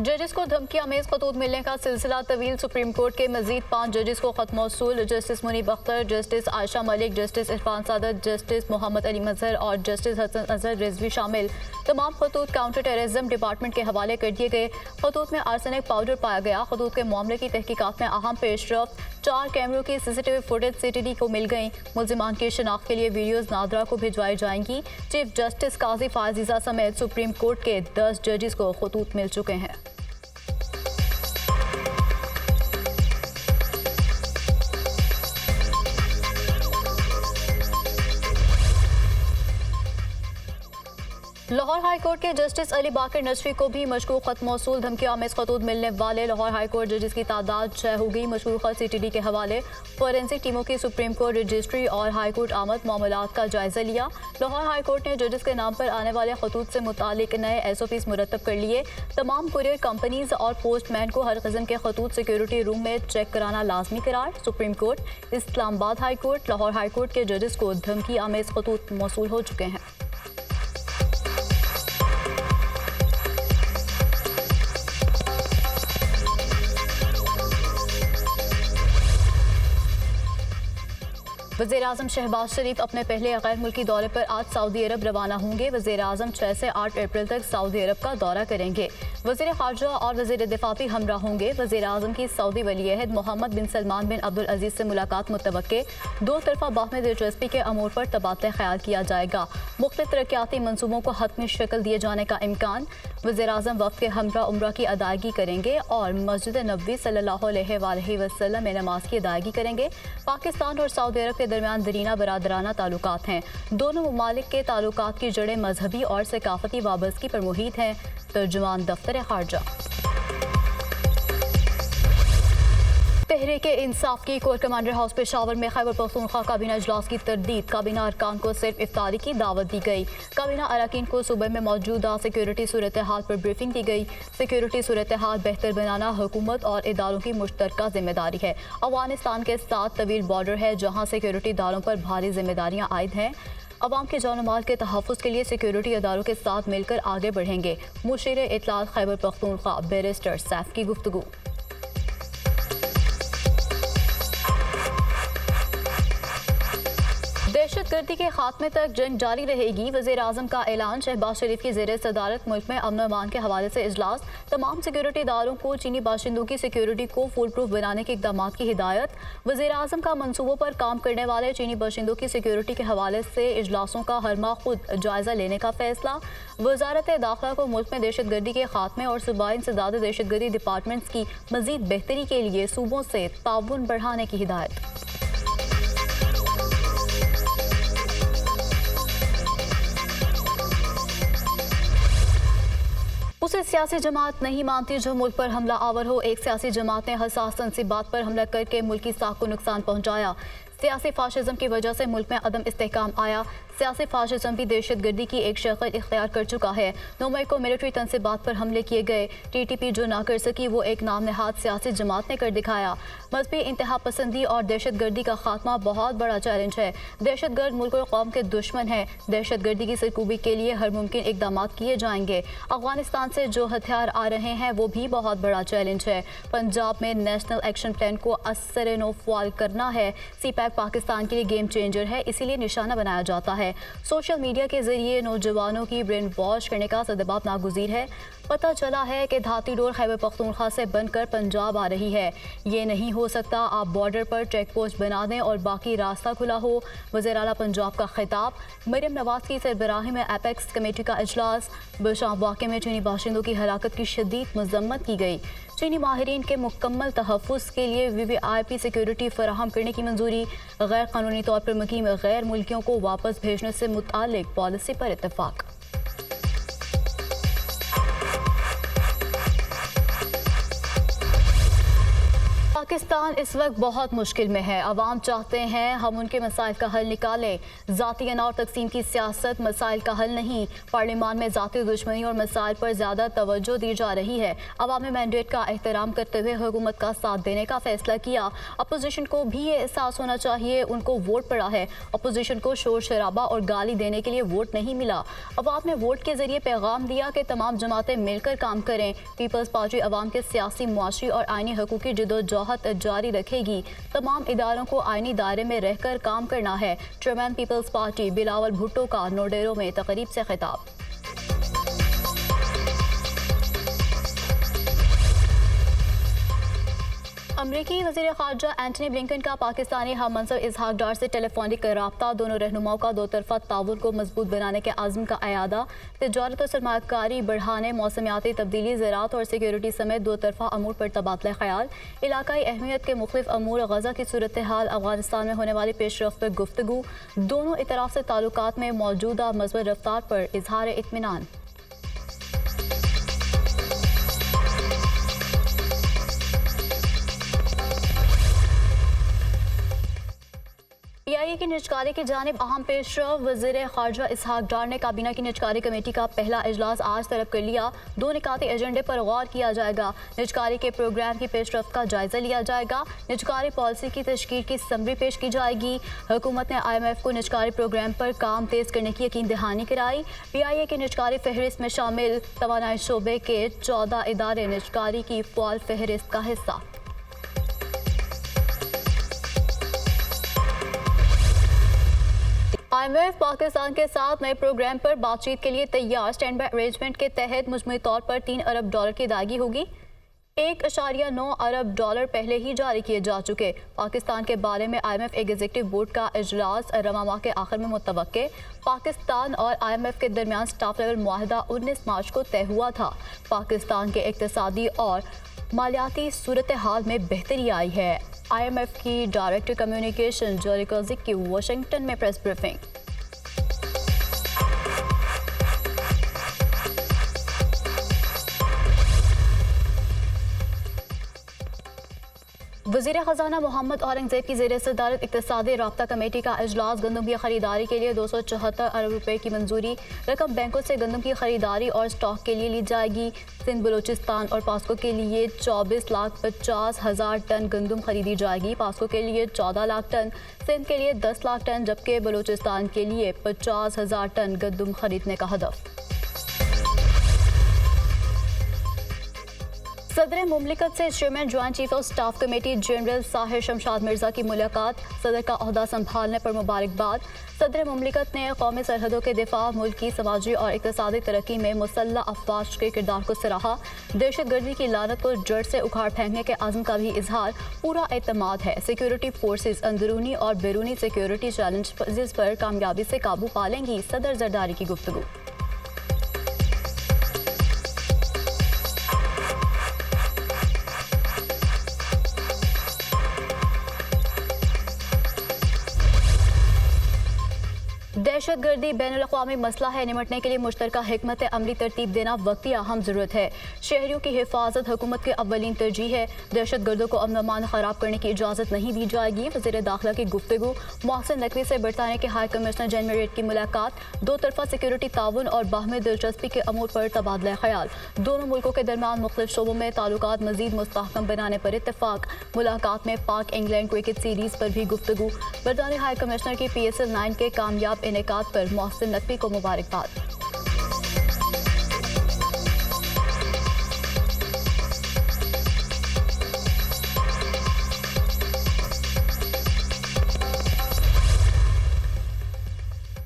जजेस को धमकी अमेज खतूत मिलने का सिलसिला तवील। सुप्रीम कोर्ट के मजीद 5 जजेस को खत मौसूल। Justice Munib Akhtar, justice Ayesha Malik, justice Irfan Saadat, justice Mohammad Ali Mazhar और जस्टिस हसन अजहर रिजवी शामिल। तमाम खतूत काउंटर टेररिज्म डिपार्टमेंट के हवाले कर दिए गए। खतूत में आर्सेनिक पाउडर पाया गया। खतूत के मामले की तहकीकात में अहम पेशरफ्त। 4 कैमरों की CCTV फुटेज CTD को मिल गई। मुल्जिमान की शनाख्त के लिए वीडियोज नादरा को भिजवाई जाएंगी। चीफ जस्टिस काजी फाजिजा समेत सुप्रीम कोर्ट के 10 जजेस को खतूत मिल चुके हैं। लाहौर हाई कोर्ट के जस्टिस अली बाकर नजफी को भी मशकूक खत मौसूल। धमकी आमेज खतूत मिलने वाले लाहौर हाई कोर्ट जजेस की तादाद 6 होगी। मशकूक खत CTD के हवाले। फोरेंसिक टीमों की सुप्रीम कोर्ट रजिस्ट्री और हाई कोर्ट आमद मामलात का जायजा लिया। लाहौर हाई कोर्ट ने जजेस के नाम पर आने वाले खतूत से मुतालिक नए SOPs मुरतब कर लिए। तमाम कुरियर कंपनीज और पोस्टमैन को हर किस्म के खतूत सिक्योरिटी रूम में चेक कराना लाजमी करार। Supreme court, Islamabad high court, Lahore high court के जजेस को धमकी आमेज खतूत मौसूल हो चुके हैं। वज़ीर-ए-आज़म शहबाज शरीफ अपने पहले गैर मुल्की दौरे पर आज सऊदी अरब रवाना होंगे। वज़ीर-ए-आज़म 6 से 8 अप्रैल तक सऊदी अरब का दौरा करेंगे। वज़ीर ख़ारजा और वज़ीर दिफ़ा भी हमरा होंगे। वज़ीर-ए-आज़म की सऊदी वली-ए-अहद मोहम्मद बिन सलमान बिन अब्दुल अज़ीज़ से मुलाकात मुतवक्के। 2 तरफ़ा बाहमी दिलचस्पी के अमूर पर तबादला ख़याल किया जाएगा। मुख्तलिफ़ तरक्याती मनसूबों को हतमी शक्ल दिए जाने का इम्कान। वज़ीर-ए-आज़म वफ़द के हमरा उम्रा की अदायगी करेंगे और मस्जिद नबवी सल्लल्लाहु अलैहि वसल्लम में नमाज की अदायगी करेंगे। पाकिस्तान और सऊदी अरब के दरमियान दरीना बरादराना ताल्लुकात हैं। दोनों ममालिक के ताल्लुकात की जड़ें मजहबी और सकाफती वाबस्तगी पर मुहित हैं। तर्जुमान दफ्तर खारजा। तहरीक इंसाफ की कोर कमांडर हाउस पेशावर में खैबर पख्तूनख्वा काबीना इजलास की तरदीद। काबीना अरकान को सिर्फ इफ्तारी की दावत दी गई। काबीना अरकान को सूबे में मौजूदा सिक्योरिटी सूरत हाल पर ब्रीफिंग दी गई। सिक्योरिटी सूरत हाल बेहतर बनाना हुकूमत और इदारों की मुश्तरका जिम्मेदारी है। अफगानिस्तान के साथ तवील बॉर्डर है जहाँ सिक्योरिटी इदारों पर भारी जिम्मेदारियाँ आयद हैं। अवाम के जान माल के तहफ़्फ़ुज़ के लिए सिक्योरिटी इदारों के साथ मिलकर आगे बढ़ेंगे। मुशीर इत्तलात खैबर पख्तूनख्वा बैरिस्टर सैफ की गुफ्तगू। दहशतगर्दी के खात्मे तक जंग जारी रहेगी। वज़ीर-ए-आज़म का ऐलान। शहबाज शरीफ की ज़ेर सदारत मुल्क में अमन अमान के हवाले से इजलास। तमाम सिक्योरिटी इदारों को चीनी बाशिंदों की सिक्योरिटी को फुल प्रूफ बनाने के इक़दाम की हिदायत। वज़ीर-ए-आज़म का मनसूबों पर काम करने वाले चीनी बाशिंदों की सिक्योरिटी के हवाले से इजलासों का हर माह खुद जायजा लेने का फैसला। वज़ारत दाखिला को मुल्क में दहशतगर्दी के खात्मे और सूबाई इंसदाद दहशतगर्दी डिपार्टमेंट्स की मज़ीद बेहतरी के लिए सूबों से ताउन बढ़ाने की हिदायत। उसे सियासी जमात नहीं मानती जो मुल्क पर हमला आवर हो। एक सियासी जमात ने हसास तनसीबात पर हमला करके मुल्क की साख को नुकसान पहुंचाया। सियासी फाशिज्म की वजह से मुल्क में अदम इस्तेहकाम आया। सियासी फाशिज्म भी दहशतगर्दी की एक शक्ल इख्तियार कर चुका है। 9 मई को मिलिट्री तनसीबात पर हमले किए गए। TTP जो ना कर सकी वो एक नाम नहाद सियासी जमात ने कर दिखाया। मजहबी इंतहा पसंदी और दहशतगर्दी का खात्मा बहुत बड़ा चैलेंज है। दहशतगर्द मुल्क और कौम के दुश्मन है। दहशतगर्दी की सरकूबी के लिए हर मुमकिन इकदाम किए जाएंगे। अफगानिस्तान से जो हथियार आ रहे हैं वो भी बहुत बड़ा चैलेंज है। पंजाब में नेशनल एक्शन प्लान को असर नो फवाल करना है। CPAC पाकिस्तान के लिए गेम चेंजर है, इसीलिए निशाना बनाया जाता है। सोशल मीडिया के जरिए नौजवानों की ब्रेन वॉश करने का सदबाब नागुज़ीर है। पता चला है कि धाती डोर खैबर पख्तूनख्वा से बनकर पंजाब आ रही है। ये नहीं हो सकता। आप बॉर्डर पर चेक पोस्ट बना दें और बाकी रास्ता खुला हो। वज़ीर आला पंजाब का खिताब। मरियम नवाज की सरबराही में एपेक्स कमेटी का इजलास। बेशाम वाक़े में चीनी बाशिंदों की हलाकत की शदीद मजम्मत की गई। चीनी माहिरीन के मुकम्मल तहफ़्फ़ुज़ के लिए VVIP सिक्योरिटी फराहम करने की मंजूरी। गैर कानूनी तौर पर मुकीम गैर मुल्कियों को वापस भेजने से मुताल्लिक़ पॉलिसी पर इत्तफ़ाक़। पाकिस्तान इस वक्त बहुत मुश्किल में है। अवाम चाहते हैं हम उनके मसाइल का हल निकालें। ज़ातियना और तकसीम की सियासत मसाइल का हल नहीं। पार्लियामान में ज़ाती दुश्मनी और मसाइल पर ज़्यादा तवज्जो दी जा रही है। अवामी मैंडेट का एहतराम करते हुए हुकूमत का साथ देने का फैसला किया। अपोजिशन को भी ये एहसास होना चाहिए उनको वोट पड़ा है। अपोजिशन को शोर शराबा और गाली देने के लिए वोट नहीं मिला। अवाम ने वोट के जरिए पैगाम दिया कि तमाम जमातें मिलकर काम करें। पीपल्स पार्टी अवाम के सियासी, मुआशी और आईनी हकूक़ की जदोजहद जारी रखेगी। तमाम इदारों को आईनी दायरे में रहकर काम करना है। चेयरमैन पीपल्स पार्टी बिलावल भुट्टो का नोडेरो में तकरीब से खिताब। अमरीकी वज़ीर ख़ारजा एंटनी ब्लिंकन का पाकिस्तानी हम मंसब इसहाक डार से टेलीफोनिक रब्ता दोनों रहनुमाओं का दो तरफ़ा ताउन को मजबूत बनाने के आज़म का अयादा, तिजारत और सरमायाकारी बढ़ाने, मौसमियाती तब्दीली, ज़राअत और सिक्योरिटी समेत दो तरफ़ा अमूर पर तबादला ख़याल, इलाकाई अहमियत के मुख्तलिफ अमूर, गज़ा की सूरत हाल, अफ़गानिस्तान में होने वाली पेशरफ्त पर गुफ्तगू, दोनों इतराफ़ से ताल्लुकात में मौजूदा मज़बूत रफ्तार पर इजहार इत्मीनान। पीआईए की निजकारी की जानिब अहम पेशरफ वज़ीर ख़ारजा इसहाक डार ने काबीना की निजकारी कमेटी का पहला इजलास आज तलब कर लिया। दो निकाती एजेंडे पर गौर किया जाएगा। निजकारी के प्रोग्राम की पेशरफ का जायजा लिया जाएगा। निजकारी पॉलिसी की तशकील की समरी पेश की जाएगी। हुकूमत ने IMF को निजकारी प्रोग्राम पर काम तेज करने की यकीन दहानी कराई। पीआईए की निजकारी फहरिस्त में शामिल तवानाई शोबे के 14 इदारे निजकारी की फ़ाल फहरिस्त का हिस्सा। IMF पाकिस्तान के साथ नए प्रोग्राम पर बातचीत के लिए तैयार। स्टैंड बाय अरेंजमेंट के तहत मुजमूई तौर पर $3 अरब की अदायगी होगी। $1.9 अरब पहले ही जारी किए जा चुके। पाकिस्तान के बारे में IMF एग्जीक्यूटिव बोर्ड का इजलास रवां माह के आखिर में मुतवक्के। पाकिस्तान और IMF के दरमियान स्टाफ लेवल मुआहदा 19 मार्च को तय हुआ था। पाकिस्तान के इक्तिसादी और मालियाती सूरत हाल में बेहतरी आई है। IMF की डायरेक्टर कम्युनिकेशन जोरी कोजिक की वाशिंगटन में प्रेस ब्रीफिंग। वज़ीर ख़जाना मोहम्मद औरंगज़ेब की ज़ेर सदारत इक़्तिसादी राब्ता कमेटी का इजलास। गंदम की खरीदारी के लिए 274 अरब रुपए की मंजूरी। रकम बैंकों से गंदम की खरीदारी और स्टॉक के लिए ली जाएगी। सिंध, बलूचिस्तान और पास्को के लिए 24,50,000 टन गंदम खरीदी जाएगी। पास्को के लिए 14 लाख टन, सिंध के लिए 10 लाख टन, जबकि बलूचिस्तान के लिए 50,000 टन गंदम खरीदने का हदफ। सदर मुमलिकत से chairman joint chief of staff committee general Sahir Shamshad Mirza की मुलाकात। सदर का ओहदा संभालने पर मुबारकबाद। सदर मुमलिकत ने कौमी सरहदों के दिफा, मुल्क की समाजी और इक़्तिसादी तरक्की में मुसल्लह अफवाज के किरदार को सराहा। दहशत गर्दी की लानत को जड़ से उखाड़ फेंकने के आज़म का भी इजहार। पूरा एतमाद है सिक्योरिटी फोर्सेस अंदरूनी और बैरूनी सिक्योरिटी चैलेंजेस पर कामयाबी से काबू पा लेंगी। सदर जरदारी की गुफ्तगू। दहशत गर्दी बैनुल-अक़वामी मसला है। निमटने के लिए मुश्तरका हिकमत अमली तरतीब देना वक्ती अहम ज़रूरत है। शहरियों की हिफाजत हुकूमत की अव्वलीन तरजीह है। दहशत गर्दों को अमन अमान ख़राब करने की इजाज़त नहीं दी जाएगी। वज़ीर दाखिला की गुफ्तगू। मोहसिन नकवी से बरतानिया के हाई कमिश्नर जनरल की मुलाकात। दो तरफ़ा सिक्योरिटी ताउन और बाहमी दिलचस्पी के अमूर पर तबादला ख्याल। दोनों मुल्कों के दरमियान मुख्तलिफ शोबों में ताल्लुकात मज़ीद मुस्तहकम बनाने पर इत्तफ़ाक़। मुलाकात में पाक इंग्लैंड क्रिकेट सीरीज़ पर भी गुफ्तगू। बरतानिया हाई कमिश्नर की PSL 9 के कामयाब इनेकाद पर मोहसिन नकवी को मुबारकबाद।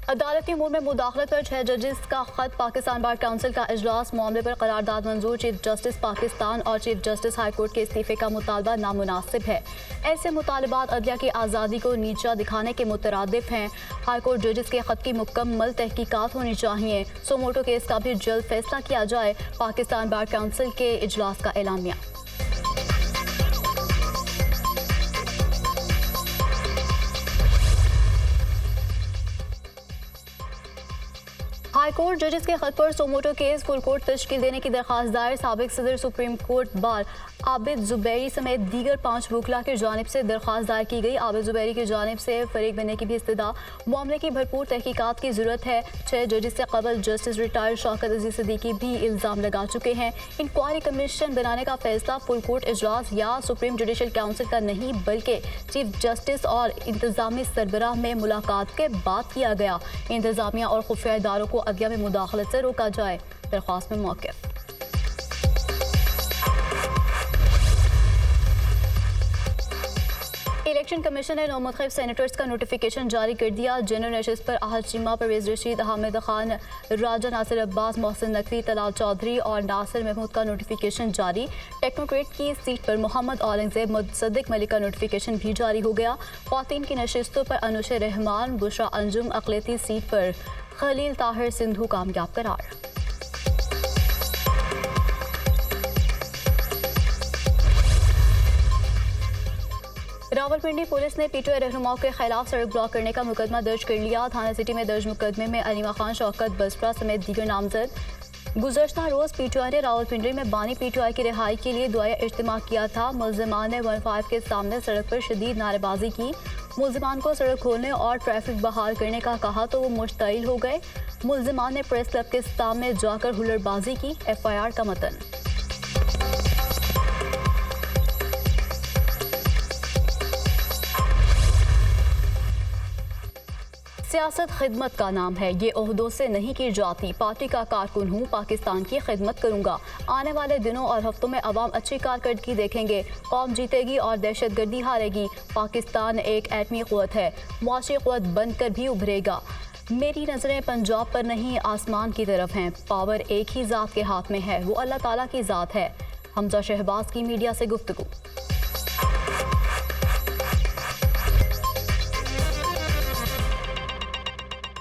अदालती अमूर में मुदाखलत पर 6 जजेस का खत। पाकिस्तान बार काउंसिल का इजलास। मामले पर करारदाद मंजूर। चीफ जस्टिस पाकिस्तान और चीफ जस्टिस हाई कोर्ट के इस्तीफे का मुतालबा नामुनासिब है। ऐसे मुतालबात अदलिया की आज़ादी को नीचा दिखाने के मुतरादिफ हैं। हाई कोर्ट जजेस के खत की मुकम्मल तहकीकात होनी चाहिए। सोमोटो केस का भी जल्द फैसला किया जाए। पाकिस्तान बार काउंसिल के इजलास का एलामिया। हाई कोर्ट जजेस के खत पर सोमोटो केस फुल कोर्ट तश्कील देने की दरखास्त दायर। साबिक सदर supreme court bar Abid Zubairi समेत दीगर 5 वकला की जानिब से दरख्वास्त दायर की गई। आबिद जुबैरी की जानिब से फरीक बनने की भी इस्तदा। मामले की भरपूर तहकीकात की जरूरत है। 6 जजेस से कबल जस्टिस रिटायर्ड शौकत अजीज सिद्दीकी भी इल्ज़ाम लगा चुके हैं। इंक्वायरी कमीशन बनाने का फैसला फुल कोर्ट इजलास या सुप्रीम जुडिशल काउंसिल का नहीं बल्कि चीफ जस्टिस और इंतजामी सरबराह में मुलाकात के बाद किया गया। इंतजामिया और खुफिया इदारों को अदलिया में मुदाखलत से रोका जाए। दरख्वास्त में मौक़िफ़। इलेक्शन कमीशन ने नौमुंतखब सेनेटर्स का नोटिफिकेशन जारी कर दिया। जनरल नशिस्त पर आहद चीमा, परवेज रशीद, हामिद खान, राजा नासिर अब्बास, मोहसिन नकवी, तलाल चौधरी और नासिर महमूद का नोटिफिकेशन जारी। टेक्नोक्रेट की सीट पर मोहम्मद औरंगजेब मुसद्दिक मलिक का नोटिफिकेशन भी जारी हो गया। ख्वातीन की नशिस्तों पर अनुश रहमान, बुशरा अंजुम, अक़लियती सीट पर खलील ताहिर सिंधु कामयाब करार। रावलपिंडी पुलिस ने पीटीआई रहनुमाओं के खिलाफ सड़क ब्लॉक करने का मुकदमा दर्ज कर लिया। थाना सिटी में दर्ज मुकदमे में अलीमा खान, शौकत बसपरा समेत दीगर नामजद। गुज़श्ता रोज़ पीटीआई ने रावलपिंडी में बानी पीटीआई की रिहाई के लिए दुआया इज्तिमा किया था। मुल्ज़िमान ने 15 के सामने सड़क पर शदीद नारेबाजी की। मुल्ज़िमान को सड़क खोलने और ट्रैफिक बहाल करने का कहा तो वो मुश्तइल हो गए। मुल्ज़िमान ने प्रेस क्लब के सामने जाकर हुल्लड़बाजी की। FIR का मतन। सियासत खिदमत का नाम है, ये ओहदों से नहीं की जाती। पार्टी का कारकुन हूँ, पाकिस्तान की खिदमत करूँगा। आने वाले दिनों और हफ्तों में अवाम अच्छी कारकर्दगी देखेंगे। कौम जीतेगी और दहशतगर्दी हारेगी। पाकिस्तान एक एटमी क़ुव्वत है, मुआशी क़ुव्वत बनकर भी उभरेगा। मेरी नज़रें पंजाब पर नहीं आसमान की तरफ हैं। पावर एक ही ज़ात के हाथ में है, वो अल्लाह ताला की ज़ात है। हमजा शहबाज की मीडिया से गुफ्तगू।